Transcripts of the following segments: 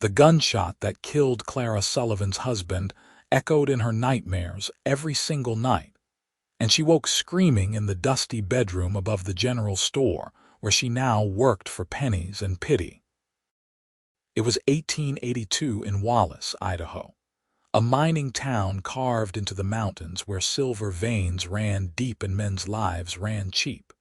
The gunshot that killed Clara Sullivan's husband echoed in her nightmares every single night, and she woke screaming in the dusty bedroom above the general store where she now worked for pennies and pity. It was 1882 in Wallace, Idaho, a mining town carved into the mountains where silver veins ran deep and men's lives ran cheap.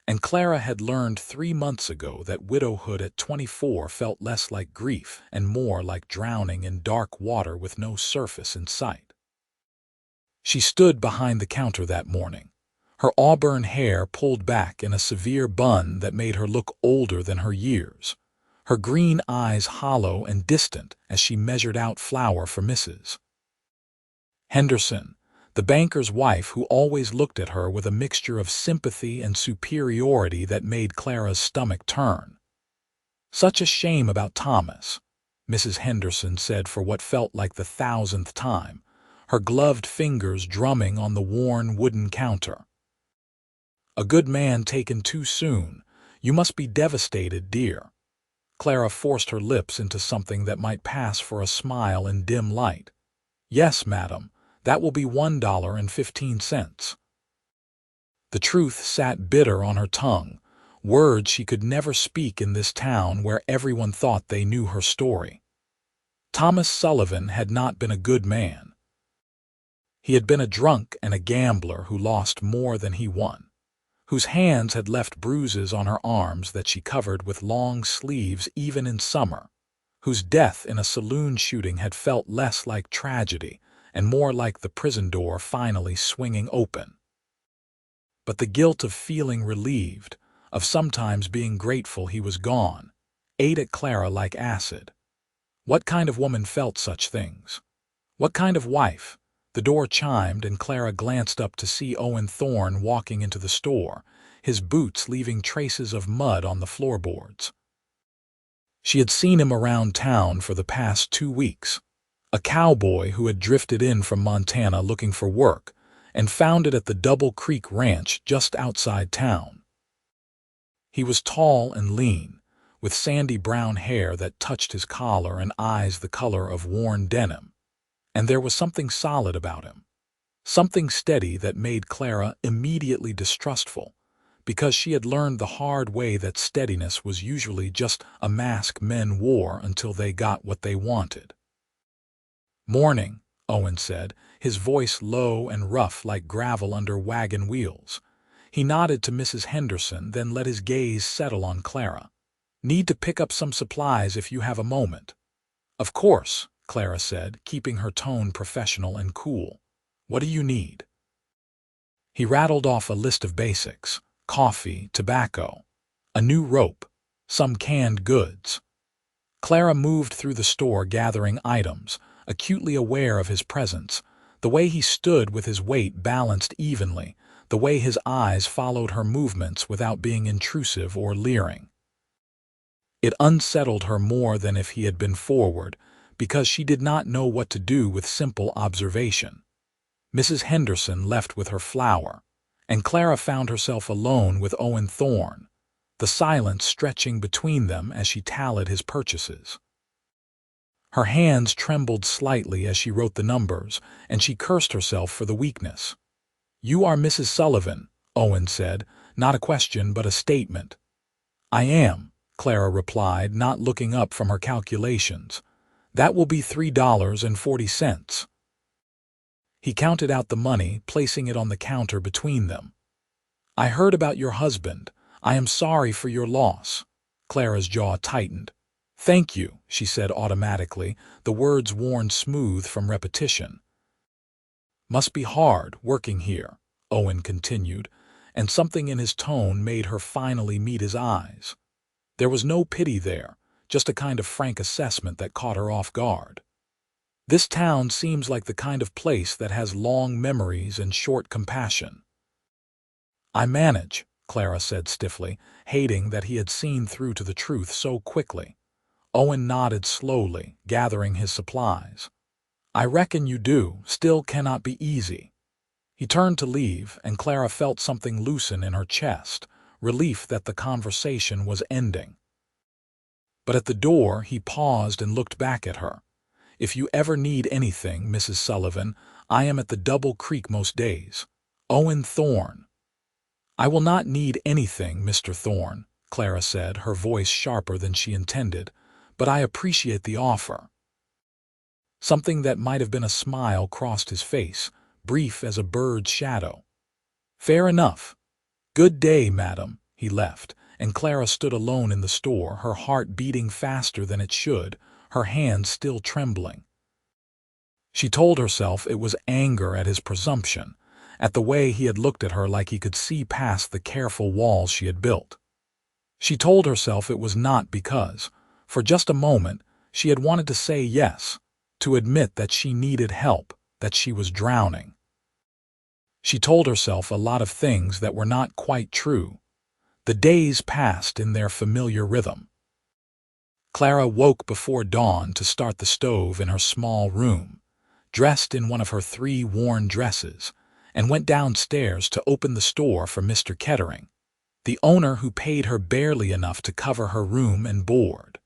And Clara had learned 3 months ago that widowhood at 24 felt less like grief and more like drowning in dark water with no surface in sight. She stood behind the counter that morning, her auburn hair pulled back in a severe bun that made her look older than her years, her green eyes hollow and distant as she measured out flour for Mrs. Henderson, the banker's wife, who always looked at her with a mixture of sympathy and superiority that made Clara's stomach turn. "Such a shame about Thomas," Mrs. Henderson said for what felt like the 1,000th time, her gloved fingers drumming on the worn wooden counter. "A good man taken too soon. You must be devastated, dear." Clara forced her lips into something that might pass for a smile in dim light. "Yes, madam. That will be $1.15. The truth sat bitter on her tongue, words she could never speak in this town where everyone thought they knew her story. Thomas Sullivan had not been a good man. He had been a drunk and a gambler who lost more than he won, whose hands had left bruises on her arms that she covered with long sleeves even in summer, whose death in a saloon shooting had felt less like tragedy and more like the prison door finally swinging open. But the guilt of feeling relieved, of sometimes being grateful he was gone, ate at Clara like acid. What kind of woman felt such things? What kind of wife? The door chimed and Clara glanced up to see Owen Thorne walking into the store, his boots leaving traces of mud on the floorboards. She had seen him around town for the past 2 weeks. A cowboy who had drifted in from Montana looking for work and found it at the Double Creek Ranch just outside town. He was tall and lean, with sandy brown hair that touched his collar and eyes the color of worn denim, and there was something solid about him, something steady that made Clara immediately distrustful, because she had learned the hard way that steadiness was usually just a mask men wore until they got what they wanted. "Morning," Owen said, his voice low and rough like gravel under wagon wheels. He nodded to Mrs. Henderson, then let his gaze settle on Clara. "Need to pick up some supplies if you have a moment." "Of course," Clara said, keeping her tone professional and cool. "What do you need?" He rattled off a list of basics: coffee, tobacco, a new rope, some canned goods. Clara moved through the store gathering items, acutely aware of his presence, the way he stood with his weight balanced evenly, the way his eyes followed her movements without being intrusive or leering. It unsettled her more than if he had been forward, because she did not know what to do with simple observation. Mrs. Henderson left with her flour, and Clara found herself alone with Owen Thorne, the silence stretching between them as she tallied his purchases. Her hands trembled slightly as she wrote the numbers, and she cursed herself for the weakness. "You are Mrs. Sullivan," Owen said, not a question but a statement. "I am," Clara replied, not looking up from her calculations. "That will be $3.40. He counted out the money, placing it on the counter between them. "I heard about your husband. I am sorry for your loss." Clara's jaw tightened. "Thank you," she said automatically, the words worn smooth from repetition. "Must be hard, working here," Owen continued, and something in his tone made her finally meet his eyes. There was no pity there, just a kind of frank assessment that caught her off guard. "This town seems like the kind of place that has long memories and short compassion." "I manage," Clara said stiffly, hating that he had seen through to the truth so quickly. Owen nodded slowly, gathering his supplies. "I reckon you do, still cannot be easy." He turned to leave, and Clara felt something loosen in her chest, relief that the conversation was ending. but at the door he paused and looked back at her. "If you ever need anything, Mrs. Sullivan, I am at the Double Creek most days. Owen Thorne." "I will not need anything, Mr. Thorne," Clara said, her voice sharper than she intended, "but I appreciate the offer." Something that might have been a smile crossed his face, brief as a bird's shadow. "Fair enough. Good day, madam." He left, and Clara stood alone in the store, her heart beating faster than it should, her hands still trembling. She told herself it was anger at his presumption, at the way he had looked at her like he could see past the careful walls she had built. She told herself it was not because, for just a moment, she had wanted to say yes, to admit that she needed help, that she was drowning. She told herself a lot of things that were not quite true. The days passed in their familiar rhythm. Clara woke before dawn to start the stove in her small room, dressed in one of her 3 worn dresses, and went downstairs to open the store for Mr. Kettering, the owner who paid her barely enough to cover her room and board.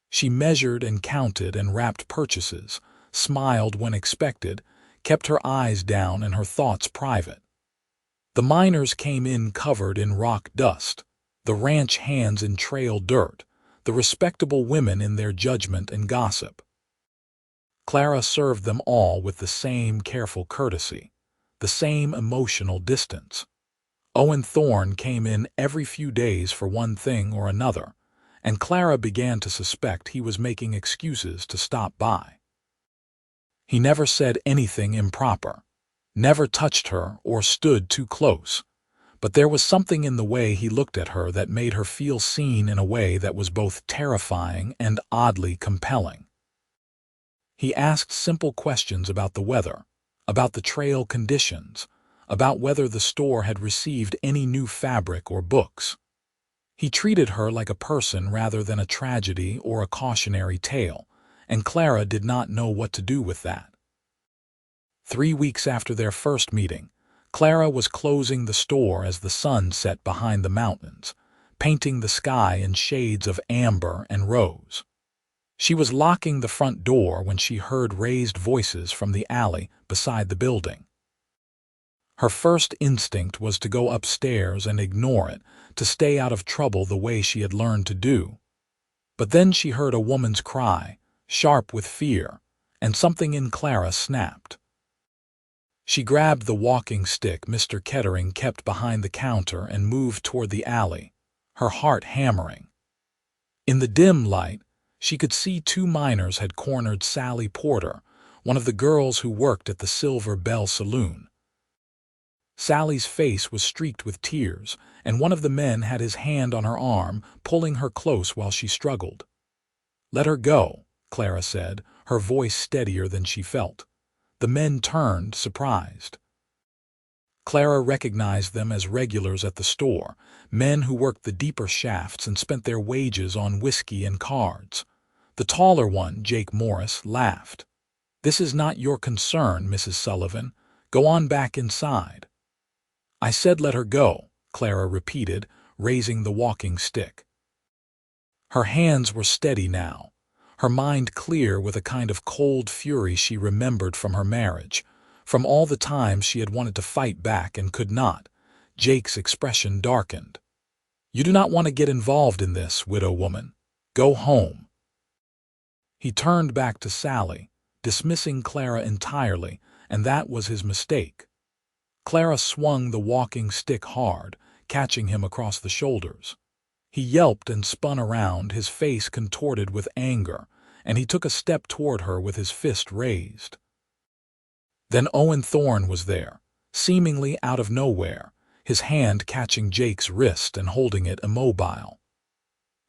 She measured and counted and wrapped purchases, smiled when expected, kept her eyes down and her thoughts private. The miners came in covered in rock dust, the ranch hands in trail dirt, the respectable women in their judgment and gossip. Clara served them all with the same careful courtesy, the same emotional distance. Owen Thorne came in every few days for one thing or another, and Clara began to suspect he was making excuses to stop by. He never said anything improper, never touched her or stood too close, but there was something in the way he looked at her that made her feel seen in a way that was both terrifying and oddly compelling. He asked simple questions about the weather, about the trail conditions, about whether the store had received any new fabric or books. He treated her like a person rather than a tragedy or a cautionary tale, and Clara did not know what to do with that. 3 weeks after their first meeting, Clara was closing the store as the sun set behind the mountains, painting the sky in shades of amber and rose. She was locking the front door when she heard raised voices from the alley beside the building. Her first instinct was to go upstairs and ignore it, to stay out of trouble the way she had learned to do. But then she heard a woman's cry, sharp with fear, and something in Clara snapped. She grabbed the walking stick Mr. Kettering kept behind the counter and moved toward the alley, her heart hammering. In the dim light, she could see 2 miners had cornered Sally Porter, one of the girls who worked at the Silver Bell Saloon. Sally's face was streaked with tears, and one of the men had his hand on her arm, pulling her close while she struggled. "Let her go," Clara said, her voice steadier than she felt. The men turned, surprised. Clara recognized them as regulars at the store, men who worked the deeper shafts and spent their wages on whiskey and cards. The taller one, Jake Morris, laughed. "This is not your concern, Mrs. Sullivan. Go on back inside." "I said let her go," Clara repeated, raising the walking stick. Her hands were steady now, her mind clear with a kind of cold fury she remembered from her marriage, from all the times she had wanted to fight back and could not. Jake's expression darkened. "You do not want to get involved in this, widow woman. Go home." He turned back to Sally, dismissing Clara entirely, and that was his mistake. Clara swung the walking stick hard, catching him across the shoulders. He yelped and spun around, his face contorted with anger, and he took a step toward her with his fist raised. Then Owen Thorne was there, seemingly out of nowhere, his hand catching Jake's wrist and holding it immobile.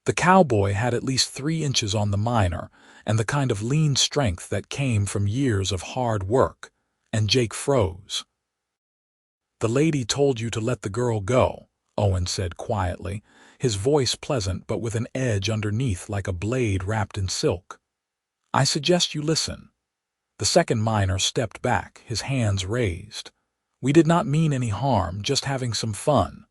The cowboy had at least 3 inches on the miner, and the kind of lean strength that came from years of hard work, and Jake froze. "The lady told you to let the girl go," Owen said quietly, his voice pleasant but with an edge underneath like a blade wrapped in silk. "I suggest you listen." The second miner stepped back, his hands raised. "We did not mean any harm, just having some fun."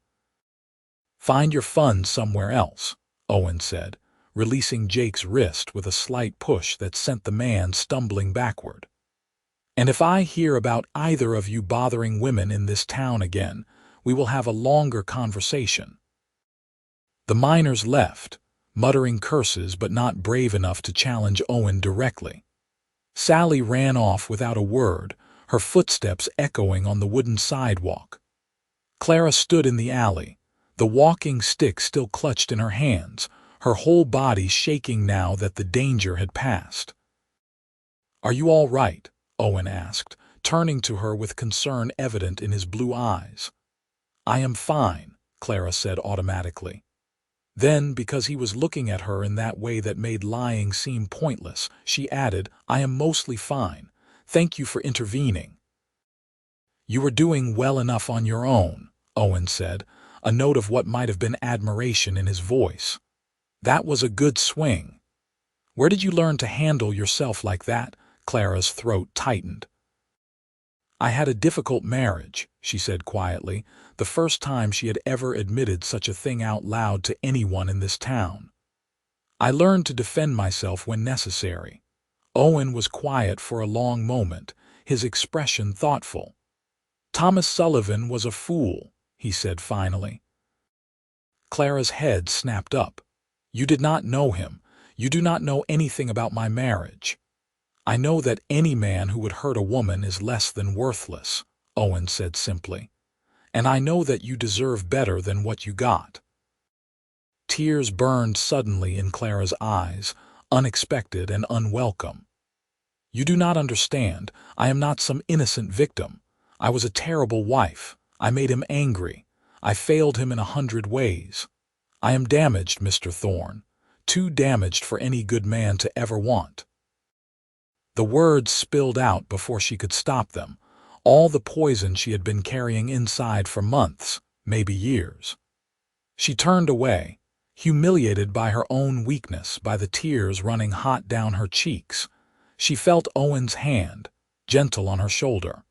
"Find your fun somewhere else," Owen said, releasing Jake's wrist with a slight push that sent the man stumbling backward. "And if I hear about either of you bothering women in this town again, we will have a longer conversation." The miners left, muttering curses but not brave enough to challenge Owen directly. Sally ran off without a word, her footsteps echoing on the wooden sidewalk. Clara stood in the alley, the walking stick still clutched in her hands, her whole body shaking now that the danger had passed. "Are you all right?" Owen asked, turning to her with concern evident in his blue eyes. "I am fine," Clara said automatically. Then, because he was looking at her in that way that made lying seem pointless, she added, "I am mostly fine. Thank you for intervening." "You were doing well enough on your own," Owen said, a note of what might have been admiration in his voice. "That was a good swing." "Where did you learn to handle yourself like that?" Clara's throat tightened. "I had a difficult marriage," she said quietly, the first time she had ever admitted such a thing out loud to anyone in this town. "I learned to defend myself when necessary." Owen was quiet for a long moment, his expression thoughtful. "Thomas Sullivan was a fool," he said finally. Clara's head snapped up. "You did not know him. You do not know anything about my marriage." "I know that any man who would hurt a woman is less than worthless," Owen said simply. "And I know that you deserve better than what you got." Tears burned suddenly in Clara's eyes, unexpected and unwelcome. "You do not understand. I am not some innocent victim. I was a terrible wife. I made him angry. I failed him in 100 ways. I am damaged, Mr. Thorne. Too damaged for any good man to ever want." The words spilled out before she could stop them, all the poison she had been carrying inside for months, maybe years. She turned away, humiliated by her own weakness, by the tears running hot down her cheeks. She felt Owen's hand, gentle on her shoulder.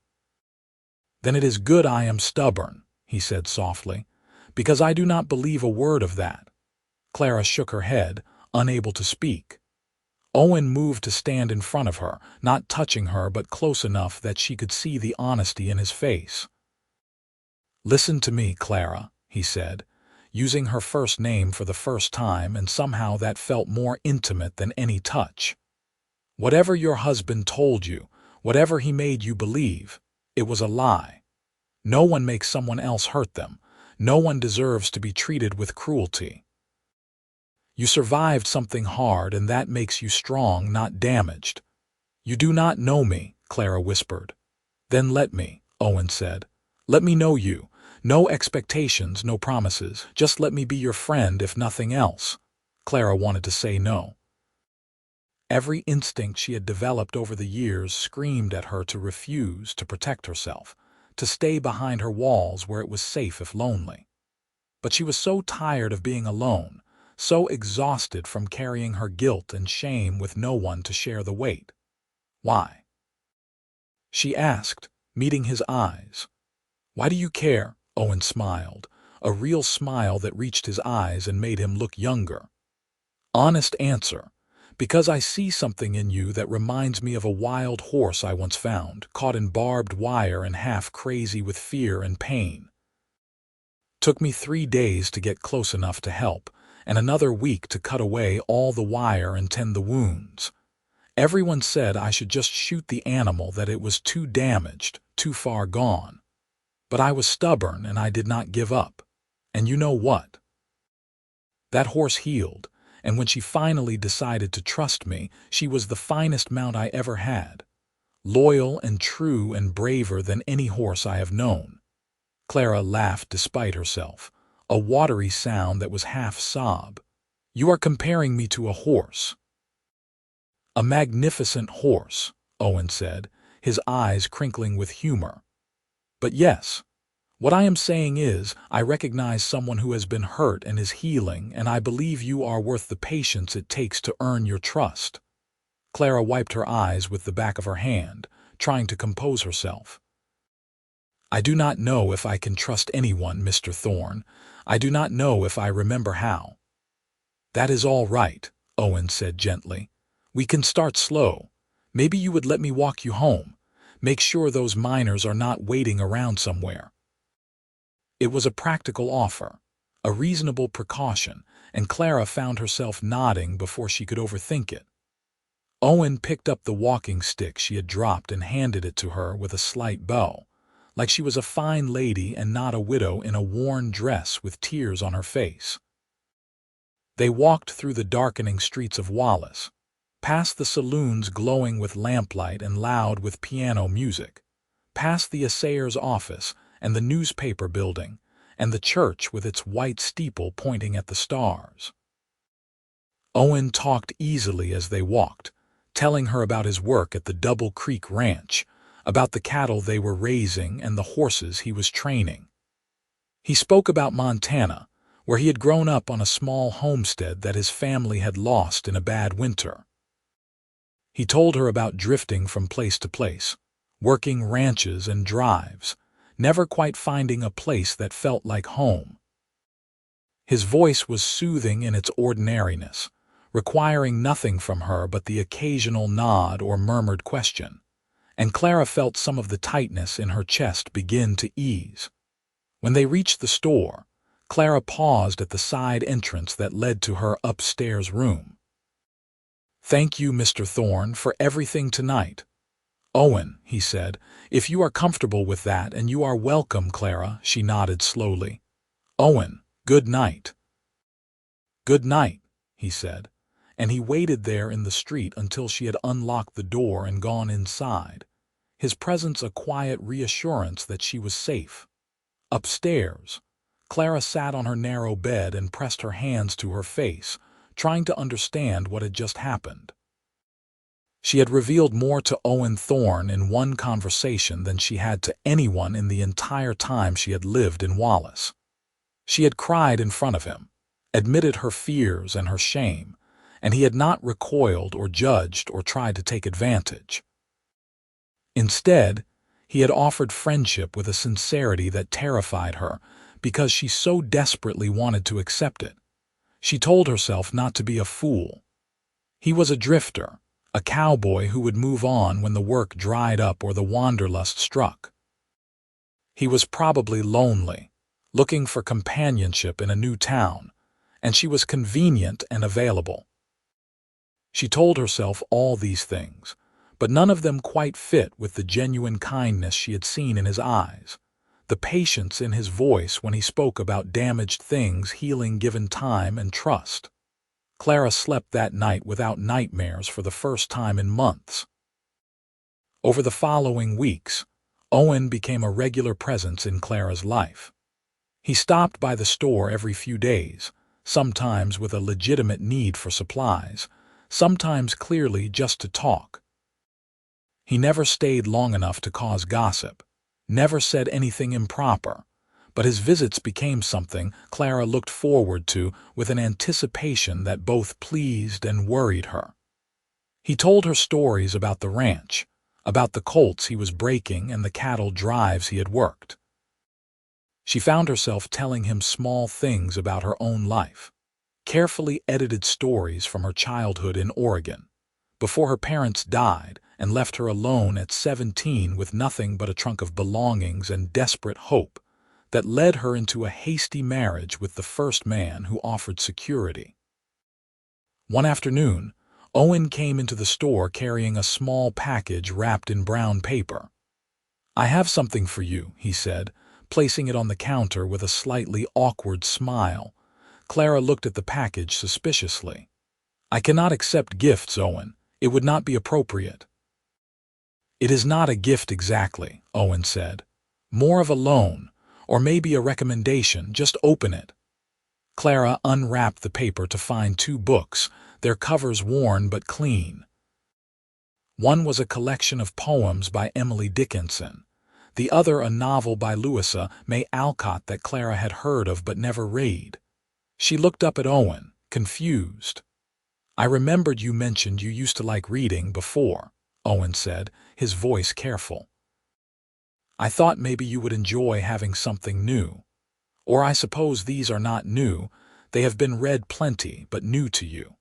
"Then it is good I am stubborn," he said softly, "because I do not believe a word of that." Clara shook her head, unable to speak. Owen moved to stand in front of her, not touching her but close enough that she could see the honesty in his face. "Listen to me, Clara," he said, using her first name for the first time, and somehow that felt more intimate than any touch. "Whatever your husband told you, whatever he made you believe, it was a lie. No one makes someone else hurt them. No one deserves to be treated with cruelty. You survived something hard, and that makes you strong, not damaged." "You do not know me," Clara whispered. "Then let me," Owen said. "Let me know you. No expectations, no promises. Just let me be your friend, if nothing else." Clara wanted to say no. Every instinct she had developed over the years screamed at her to refuse, to protect herself, to stay behind her walls where it was safe if lonely. But she was so tired of being alone, so exhausted from carrying her guilt and shame with no one to share the weight. "Why?" she asked, meeting his eyes. "Why do you care?" Owen smiled, a real smile that reached his eyes and made him look younger. "Honest answer. Because I see something in you that reminds me of a wild horse I once found, caught in barbed wire and half crazy with fear and pain. Took me 3 days to get close enough to help, and another week to cut away all the wire and tend the wounds. Everyone said I should just shoot the animal, that it was too damaged, too far gone. But I was stubborn and I did not give up. And you know what? That horse healed, and when she finally decided to trust me, she was the finest mount I ever had. Loyal and true and braver than any horse I have known." Clara laughed despite herself, a watery sound that was half sob. "You are comparing me to a horse." "A magnificent horse," Owen said, his eyes crinkling with humor. "But yes, what I am saying is, I recognize someone who has been hurt and is healing, and I believe you are worth the patience it takes to earn your trust." Clara wiped her eyes with the back of her hand, trying to compose herself. "I do not know if I can trust anyone, Mr. Thorne. I do not know if I remember how." "That is all right," Owen said gently. "We can start slow. Maybe you would let me walk you home. Make sure those miners are not waiting around somewhere." It was a practical offer, a reasonable precaution, and Clara found herself nodding before she could overthink it. Owen picked up the walking stick she had dropped and handed it to her with a slight bow, like she was a fine lady and not a widow in a worn dress with tears on her face. They walked through the darkening streets of Wallace, past the saloons glowing with lamplight and loud with piano music, past the assayer's office and the newspaper building, and the church with its white steeple pointing at the stars. Owen talked easily as they walked, telling her about his work at the Double Creek Ranch, about the cattle they were raising and the horses he was training. He spoke about Montana, where he had grown up on a small homestead that his family had lost in a bad winter. He told her about drifting from place to place, working ranches and drives, never quite finding a place that felt like home. His voice was soothing in its ordinariness, requiring nothing from her but the occasional nod or murmured question, and Clara felt some of the tightness in her chest begin to ease. When they reached the store, Clara paused at the side entrance that led to her upstairs room. "Thank you, Mr. Thorne, for everything tonight." "Owen," he said, "if you are comfortable with that, and you are welcome, Clara," she nodded slowly. "Owen, good night." "Good night," he said, and he waited there in the street until she had unlocked the door and gone inside, his presence a quiet reassurance that she was safe. Upstairs, Clara sat on her narrow bed and pressed her hands to her face, trying to understand what had just happened. She had revealed more to Owen Thorne in one conversation than she had to anyone in the entire time she had lived in Wallace. She had cried in front of him, admitted her fears and her shame, and he had not recoiled or judged or tried to take advantage. Instead, he had offered friendship with a sincerity that terrified her because she so desperately wanted to accept it. She told herself not to be a fool. He was a drifter, a cowboy who would move on when the work dried up or the wanderlust struck. He was probably lonely, looking for companionship in a new town, and she was convenient and available. She told herself all these things, but none of them quite fit with the genuine kindness she had seen in his eyes, the patience in his voice when he spoke about damaged things healing given time and trust. Clara slept that night without nightmares for the first time in months. Over the following weeks, Owen became a regular presence in Clara's life. He stopped by the store every few days, sometimes with a legitimate need for supplies, sometimes clearly just to talk. He never stayed long enough to cause gossip, never said anything improper, but his visits became something Clara looked forward to with an anticipation that both pleased and worried her. He told her stories about the ranch, about the colts he was breaking and the cattle drives he had worked. She found herself telling him small things about her own life, carefully edited stories from her childhood in Oregon, before her parents died and left her alone at 17 with nothing but a trunk of belongings and desperate hope that led her into a hasty marriage with the first man who offered security. One afternoon, Owen came into the store carrying a small package wrapped in brown paper. "I have something for you," he said, placing it on the counter with a slightly awkward smile. Clara looked at the package suspiciously. "I cannot accept gifts, Owen. It would not be appropriate." "It is not a gift exactly," Owen said. "More of a loan, or maybe a recommendation. Just open it." Clara unwrapped the paper to find 2 books, their covers worn but clean. One was a collection of poems by Emily Dickinson, the other a novel by Louisa May Alcott that Clara had heard of but never read. She looked up at Owen, confused. "I remembered you mentioned you used to like reading before," Owen said, his voice careful. "I thought maybe you would enjoy having something new. Or I suppose these are not new. They have been read plenty, but new to you.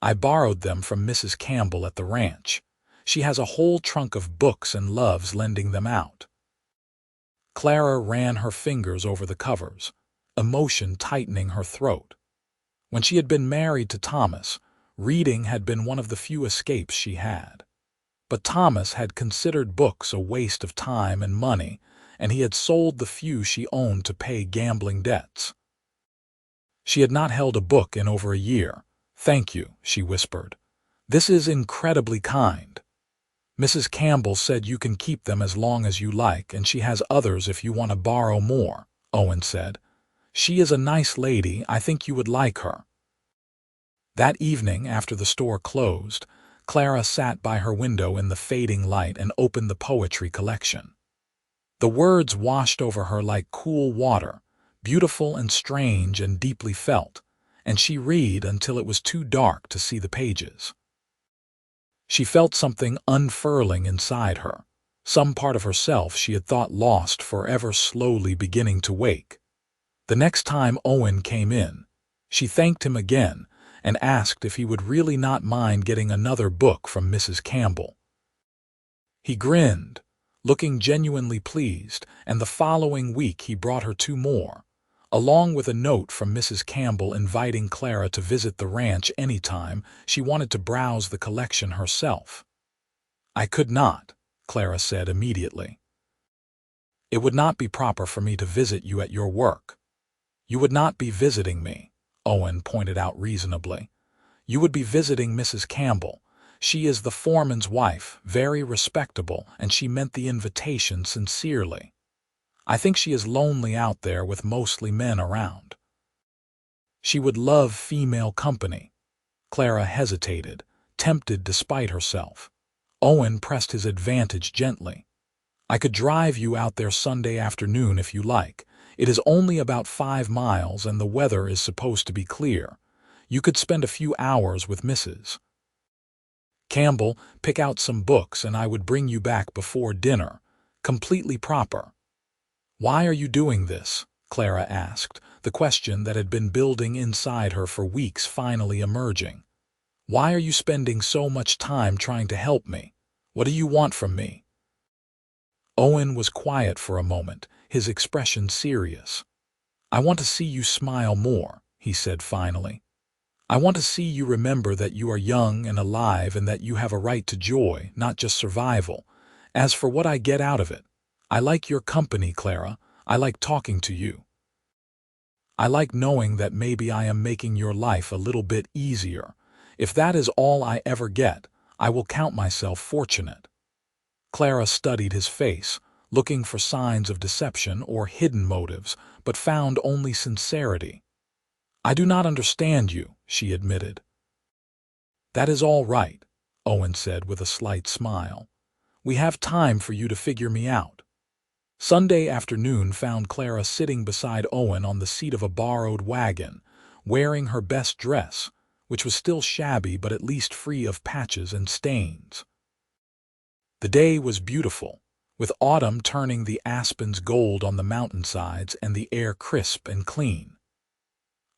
I borrowed them from Mrs. Campbell at the ranch. She has a whole trunk of books and loves lending them out." Clara ran her fingers over the covers, emotion tightening her throat. When she had been married to Thomas, reading had been one of the few escapes she had. But Thomas had considered books a waste of time and money, and he had sold the few she owned to pay gambling debts. She had not held a book in over a year. "Thank you," she whispered. "This is incredibly kind. Mrs. Campbell said you can keep them as long as you like, and she has others if you want to borrow more," Owen said. "She is a nice lady. I think you would like her." That evening, after the store closed, Clara sat by her window in the fading light and opened the poetry collection. The words washed over her like cool water, beautiful and strange and deeply felt, and she read until it was too dark to see the pages. She felt something unfurling inside her, some part of herself she had thought lost forever slowly beginning to wake. The next time Owen came in, she thanked him again and asked if he would really not mind getting another book from Mrs. Campbell. He grinned, looking genuinely pleased, and the following week he brought her 2 more, along with a note from Mrs. Campbell inviting Clara to visit the ranch anytime she wanted to browse the collection herself. "I could not," Clara said immediately. "It would not be proper for me to visit you at your work." "You would not be visiting me," Owen pointed out reasonably. "You would be visiting Mrs. Campbell. She is the foreman's wife, very respectable, and she meant the invitation sincerely. I think she is lonely out there with mostly men around. She would love female company." Clara hesitated, tempted despite herself. Owen pressed his advantage gently. "I could drive you out there Sunday afternoon if you like. It is only about 5 miles and the weather is supposed to be clear. You could spend a few hours with Mrs. Campbell, pick out some books, and I would bring you back before dinner. Completely proper." "Why are you doing this?" Clara asked, the question that had been building inside her for weeks finally emerging. "Why are you spending so much time trying to help me? What do you want from me?" Owen was quiet for a moment, his expression serious. "I want to see you smile more," he said finally. "I want to see you remember that you are young and alive and that you have a right to joy, not just survival. As for what I get out of it, I like your company, Clara. I like talking to you. I like knowing that maybe I am making your life a little bit easier. If that is all I ever get, I will count myself fortunate." Clara studied his face, looking for signs of deception or hidden motives, but found only sincerity. "I do not understand you," she admitted. "That is all right," Owen said with a slight smile. "We have time for you to figure me out." Sunday afternoon found Clara sitting beside Owen on the seat of a borrowed wagon, wearing her best dress, which was still shabby but at least free of patches and stains. The day was beautiful, with autumn turning the aspens gold on the mountainsides and the air crisp and clean.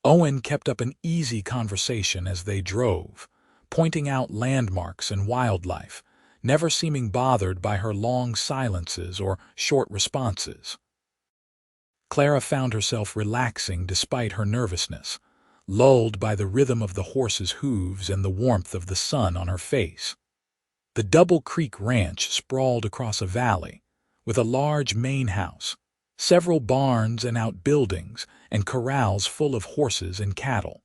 Owen kept up an easy conversation as they drove, pointing out landmarks and wildlife, never seeming bothered by her long silences or short responses. Clara found herself relaxing despite her nervousness, lulled by the rhythm of the horse's hooves and the warmth of the sun on her face. The Double Creek Ranch sprawled across a valley, with a large main house, several barns and outbuildings, and corrals full of horses and cattle.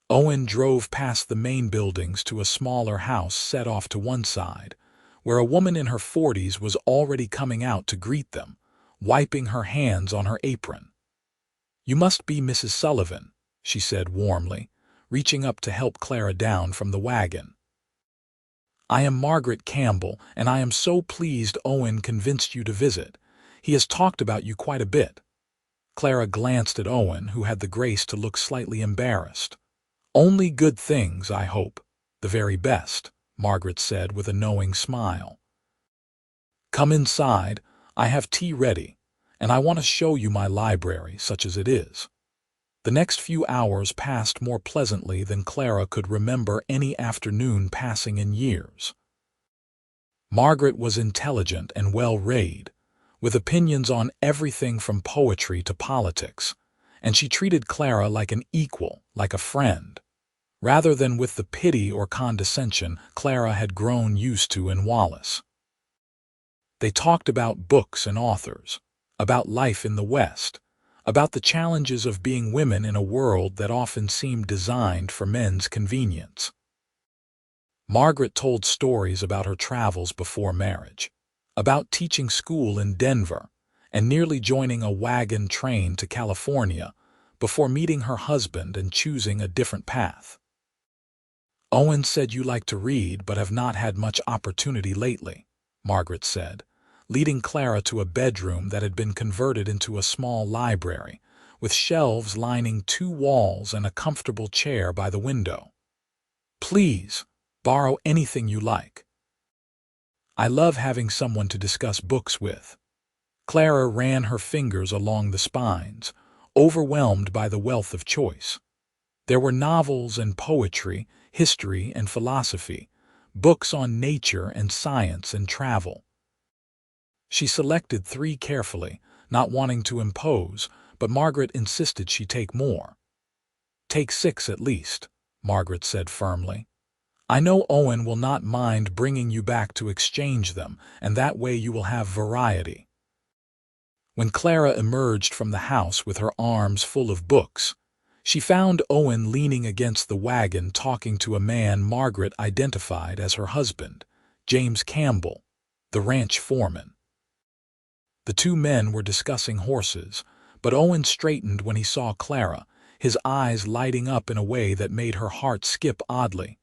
Owen drove past the main buildings to a smaller house set off to one side, where a woman in her 40s was already coming out to greet them, wiping her hands on her apron. "You must be Mrs. Sullivan," she said warmly, reaching up to help Clara down from the wagon. "I am Margaret Campbell, and I am so pleased Owen convinced you to visit. He has talked about you quite a bit." Clara glanced at Owen, who had the grace to look slightly embarrassed. "Only good things, I hope. The very best," Margaret said with a knowing smile. "Come inside. I have tea ready, and I want to show you my library, such as it is." The next few hours passed more pleasantly than Clara could remember any afternoon passing in years. Margaret was intelligent and well-read, with opinions on everything from poetry to politics, and she treated Clara like an equal, like a friend, rather than with the pity or condescension Clara had grown used to in Wallace. They talked about books and authors, about life in the West, about the challenges of being women in a world that often seemed designed for men's convenience. Margaret told stories about her travels before marriage, about teaching school in Denver, and nearly joining a wagon train to California before meeting her husband and choosing a different path. "Owen said you like to read but have not had much opportunity lately," Margaret said, leading Clara to a bedroom that had been converted into a small library, with shelves lining 2 walls and a comfortable chair by the window. "Please, borrow anything you like. I love having someone to discuss books with." Clara ran her fingers along the spines, overwhelmed by the wealth of choice. There were novels and poetry, history and philosophy, books on nature and science and travel. She selected 3 carefully, not wanting to impose, but Margaret insisted she take more. "Take 6 at least," Margaret said firmly. "I know Owen will not mind bringing you back to exchange them, and that way you will have variety." When Clara emerged from the house with her arms full of books, she found Owen leaning against the wagon talking to a man Margaret identified as her husband, James Campbell, the ranch foreman. The 2 men were discussing horses, but Owen straightened when he saw Clara, his eyes lighting up in a way that made her heart skip oddly.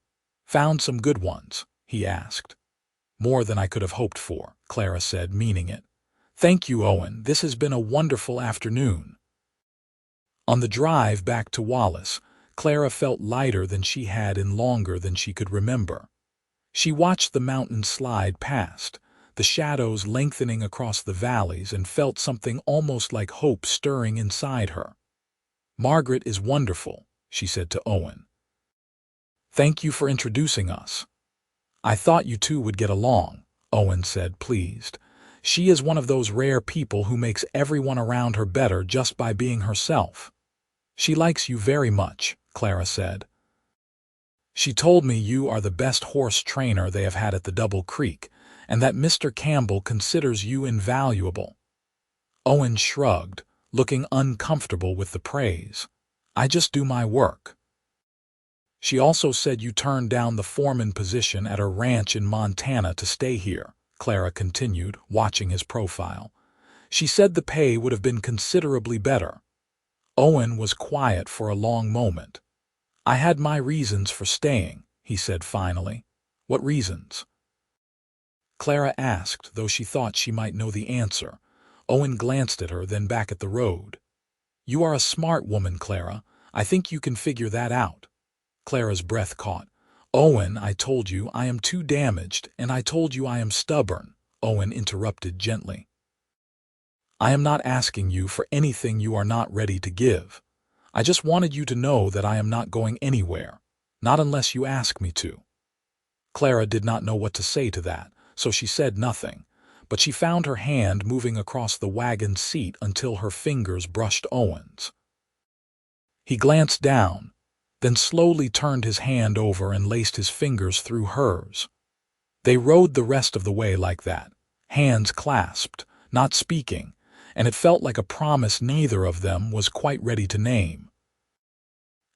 "Found some good ones?" he asked. "More than I could have hoped for," Clara said, meaning it. "Thank you, Owen. This has been a wonderful afternoon." On the drive back to Wallace, Clara felt lighter than she had in longer than she could remember. She watched the mountains slide past, the shadows lengthening across the valleys, and felt something almost like hope stirring inside her. "Margaret is wonderful," she said to Owen. "Thank you for introducing us." "I thought you two would get along," Owen said, pleased. "She is one of those rare people who makes everyone around her better just by being herself." "She likes you very much," Clara said. "She told me you are the best horse trainer they have had at the Double Creek, and that Mr. Campbell considers you invaluable." Owen shrugged, looking uncomfortable with the praise. "I just do my work." "She also said you turned down the foreman position at her ranch in Montana to stay here," Clara continued, watching his profile. "She said the pay would have been considerably better." Owen was quiet for a long moment. "I had my reasons for staying," he said finally. "What reasons?" Clara asked, though she thought she might know the answer. Owen glanced at her, then back at the road. "You are a smart woman, Clara. I think you can figure that out." Clara's breath caught. "Owen, I told you I am too damaged, and I told you I am stubborn," Owen interrupted gently. "I am not asking you for anything you are not ready to give. I just wanted you to know that I am not going anywhere, not unless you ask me to." Clara did not know what to say to that, so she said nothing, but she found her hand moving across the wagon seat until her fingers brushed Owen's. He glanced down, then slowly turned his hand over and laced his fingers through hers. They rode the rest of the way like that, hands clasped, not speaking, and it felt like a promise neither of them was quite ready to name.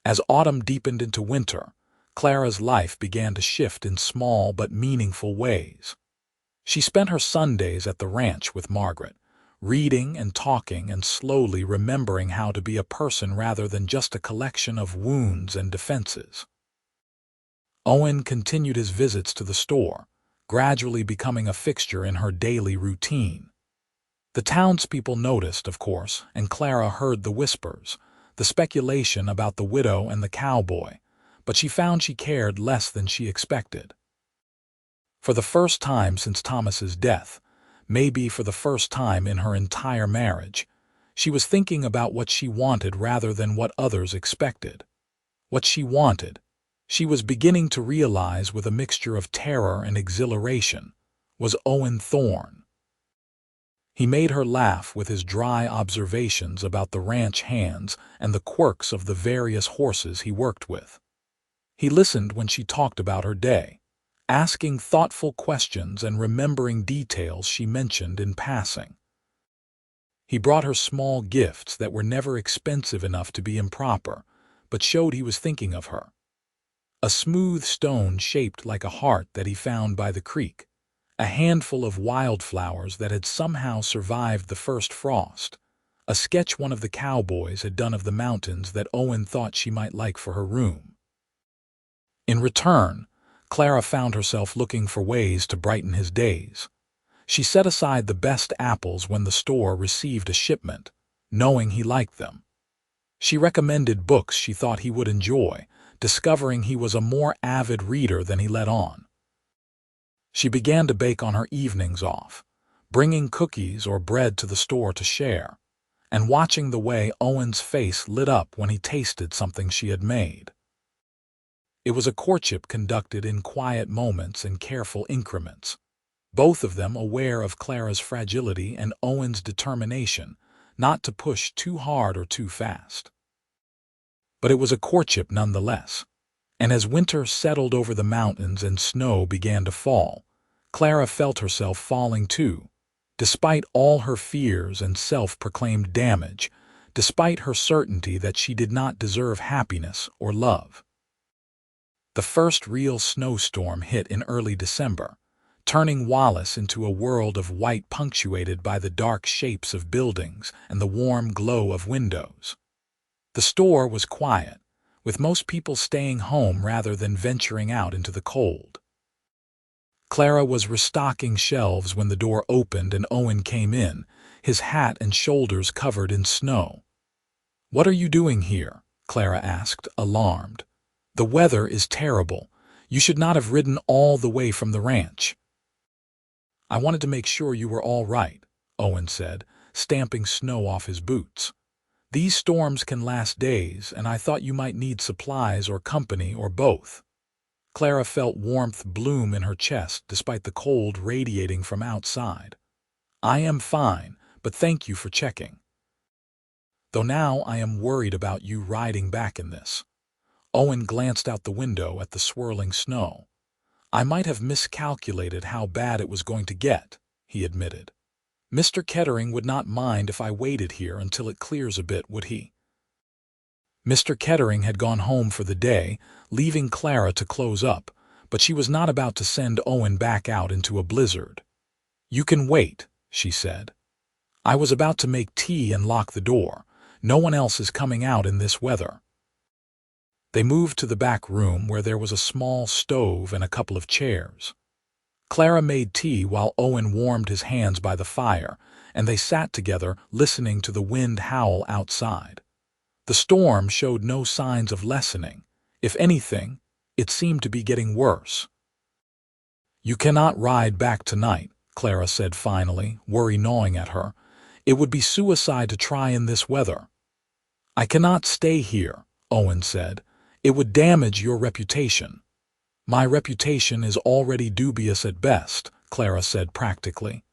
As autumn deepened into winter, Clara's life began to shift in small but meaningful ways. She spent her Sundays at the ranch with Margaret, reading and talking and slowly remembering how to be a person rather than just a collection of wounds and defenses. Owen continued his visits to the store, gradually becoming a fixture in her daily routine. The townspeople noticed, of course, and Clara heard the whispers, the speculation about the widow and the cowboy, but she found she cared less than she expected. For the first time since Thomas's death, maybe for the first time in her entire marriage, She was thinking about what she wanted rather than what others expected. What she wanted, she was beginning to realize with a mixture of terror and exhilaration, was Owen Thorne. He made her laugh with his dry observations about the ranch hands and the quirks of the various horses he worked with. He listened when she talked about her day, asking thoughtful questions and remembering details she mentioned in passing. He brought her small gifts that were never expensive enough to be improper, but showed he was thinking of her. A smooth stone shaped like a heart that he found by the creek, a handful of wildflowers that had somehow survived the first frost, a sketch one of the cowboys had done of the mountains that Owen thought she might like for her room. In return, Clara found herself looking for ways to brighten his days. She set aside the best apples when the store received a shipment, knowing he liked them. She recommended books she thought he would enjoy, discovering he was a more avid reader than he let on. She began to bake on her evenings off, bringing cookies or bread to the store to share, and watching the way Owen's face lit up when he tasted something she had made. It was a courtship conducted in quiet moments and careful increments, both of them aware of Clara's fragility and Owen's determination not to push too hard or too fast. But it was a courtship nonetheless, and as winter settled over the mountains and snow began to fall, Clara felt herself falling too, despite all her fears and self-proclaimed damage, despite her certainty that she did not deserve happiness or love. The first real snowstorm hit in early December, turning Wallace into a world of white punctuated by the dark shapes of buildings and the warm glow of windows. The store was quiet, with most people staying home rather than venturing out into the cold. Clara was restocking shelves when the door opened and Owen came in, his hat and shoulders covered in snow. "What are you doing here?" Clara asked, alarmed. "The weather is terrible. You should not have ridden all the way from the ranch." "I wanted to make sure you were all right," Owen said, stamping snow off his boots. "These storms can last days, and I thought you might need supplies or company or both." Clara felt warmth bloom in her chest despite the cold radiating from outside. "I am fine, but thank you for checking. Though now I am worried about you riding back in this." Owen glanced out the window at the swirling snow. "I might have miscalculated how bad it was going to get," he admitted. "Mr. Kettering would not mind if I waited here until it clears a bit, would he?" Mr. Kettering had gone home for the day, leaving Clara to close up, but she was not about to send Owen back out into a blizzard. "You can wait," she said. "I was about to make tea and lock the door. No one else is coming out in this weather." They moved to the back room where there was a small stove and a couple of chairs. Clara made tea while Owen warmed his hands by the fire, and they sat together listening to the wind howl outside. The storm showed no signs of lessening. If anything, it seemed to be getting worse. "You cannot ride back tonight," Clara said finally, worry gnawing at her. "It would be suicide to try in this weather." "I cannot stay here," Owen said. "It would damage your reputation." "My reputation is already dubious at best," Clara said practically.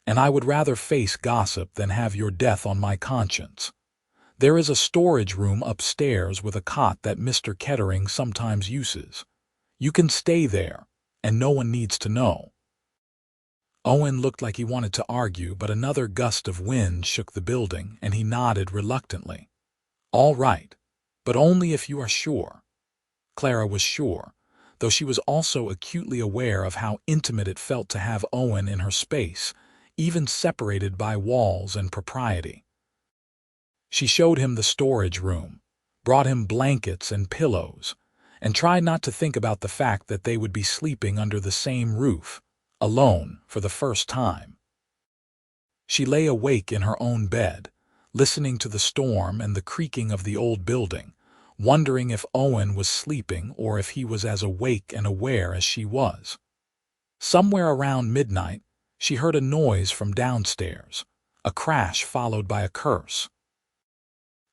"And I would rather face gossip than have your death on my conscience. There is a storage room upstairs with a cot that Mr. Kettering sometimes uses. You can stay there, and no one needs to know." Owen looked like he wanted to argue, but another gust of wind shook the building, and he nodded reluctantly. "All right, but only if you are sure." Clara was sure, though she was also acutely aware of how intimate it felt to have Owen in her space, even separated by walls and propriety. She showed him the storage room, brought him blankets and pillows, and tried not to think about the fact that they would be sleeping under the same roof, alone for the first time. She lay awake in her own bed, listening to the storm and the creaking of the old building, wondering if Owen was sleeping or if he was as awake and aware as she was. Somewhere around midnight, she heard a noise from downstairs, a crash followed by a curse.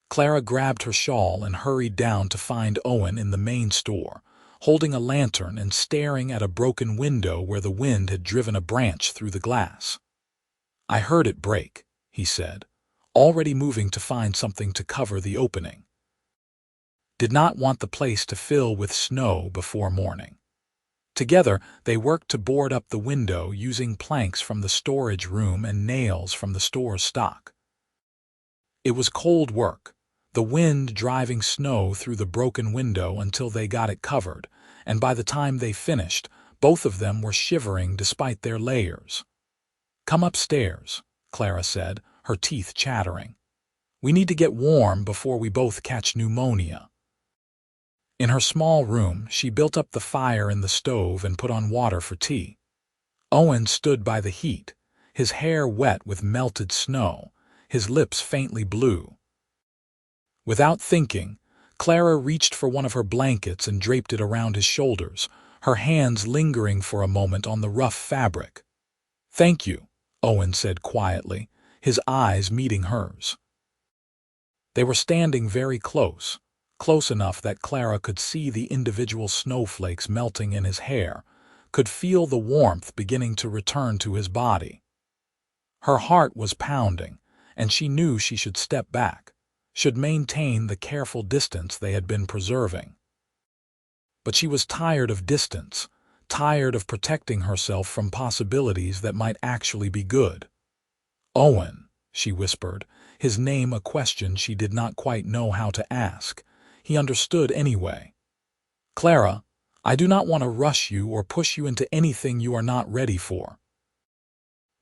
Clara grabbed her shawl and hurried down to find Owen in the main store, holding a lantern and staring at a broken window where the wind had driven a branch through the glass. "I heard it break," he said, already moving to find something to cover the opening. Did not want the place to fill with snow before morning. Together, they worked to board up the window using planks from the storage room and nails from the store's stock. It was cold work, the wind driving snow through the broken window until they got it covered, and by the time they finished, both of them were shivering despite their layers. "Come upstairs," Clara said, her teeth chattering. "We need to get warm before we both catch pneumonia." In her small room, she built up the fire in the stove and put on water for tea. Owen stood by the heat, his hair wet with melted snow, his lips faintly blue. Without thinking, Clara reached for one of her blankets and draped it around his shoulders, her hands lingering for a moment on the rough fabric. "Thank you," Owen said quietly, his eyes meeting hers. They were standing very close, close enough that Clara could see the individual snowflakes melting in his hair, could feel the warmth beginning to return to his body. Her heart was pounding, and she knew she should step back, should maintain the careful distance they had been preserving. But she was tired of distance, tired of protecting herself from possibilities that might actually be good. "Owen," she whispered, his name a question she did not quite know how to ask. He understood anyway. "Clara, I do not want to rush you or push you into anything you are not ready for.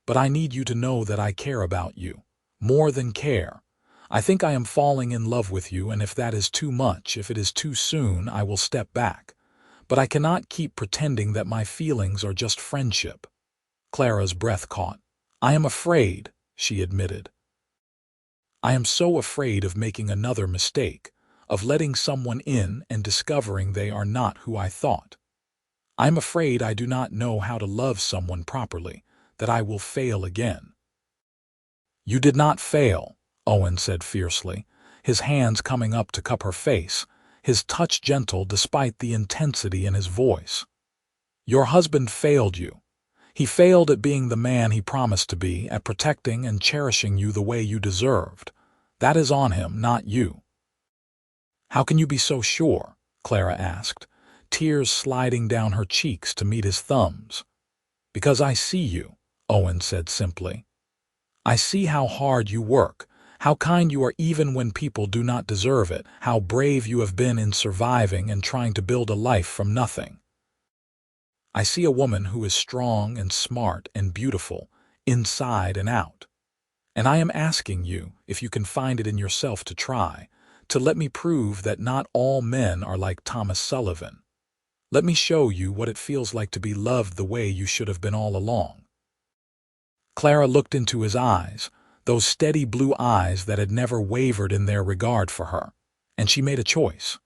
But I need you to know that I care about you. More than care. I think I am falling in love with you, and if that is too much, if it is too soon, I will step back. But I cannot keep pretending that my feelings are just friendship." Clara's breath caught. "I am afraid," she admitted. "I am so afraid of making another mistake, of letting someone in and discovering they are not who I thought. I'm afraid I do not know how to love someone properly, that I will fail again." "You did not fail," Owen said fiercely, his hands coming up to cup her face, his touch gentle despite the intensity in his voice. "Your husband failed you. He failed at being the man he promised to be, at protecting and cherishing you the way you deserved. That is on him, not you." "How can you be so sure?" Clara asked, tears sliding down her cheeks to meet his thumbs. "Because I see you," Owen said simply. "I see how hard you work, how kind you are even when people do not deserve it, how brave you have been in surviving and trying to build a life from nothing. I see a woman who is strong and smart and beautiful, inside and out. And I am asking you, if you can find it in yourself to try, to let me prove that not all men are like Thomas Sullivan. Let me show you what it feels like to be loved the way you should have been all along." Clara looked into his eyes, those steady blue eyes that had never wavered in their regard for her, and she made a choice.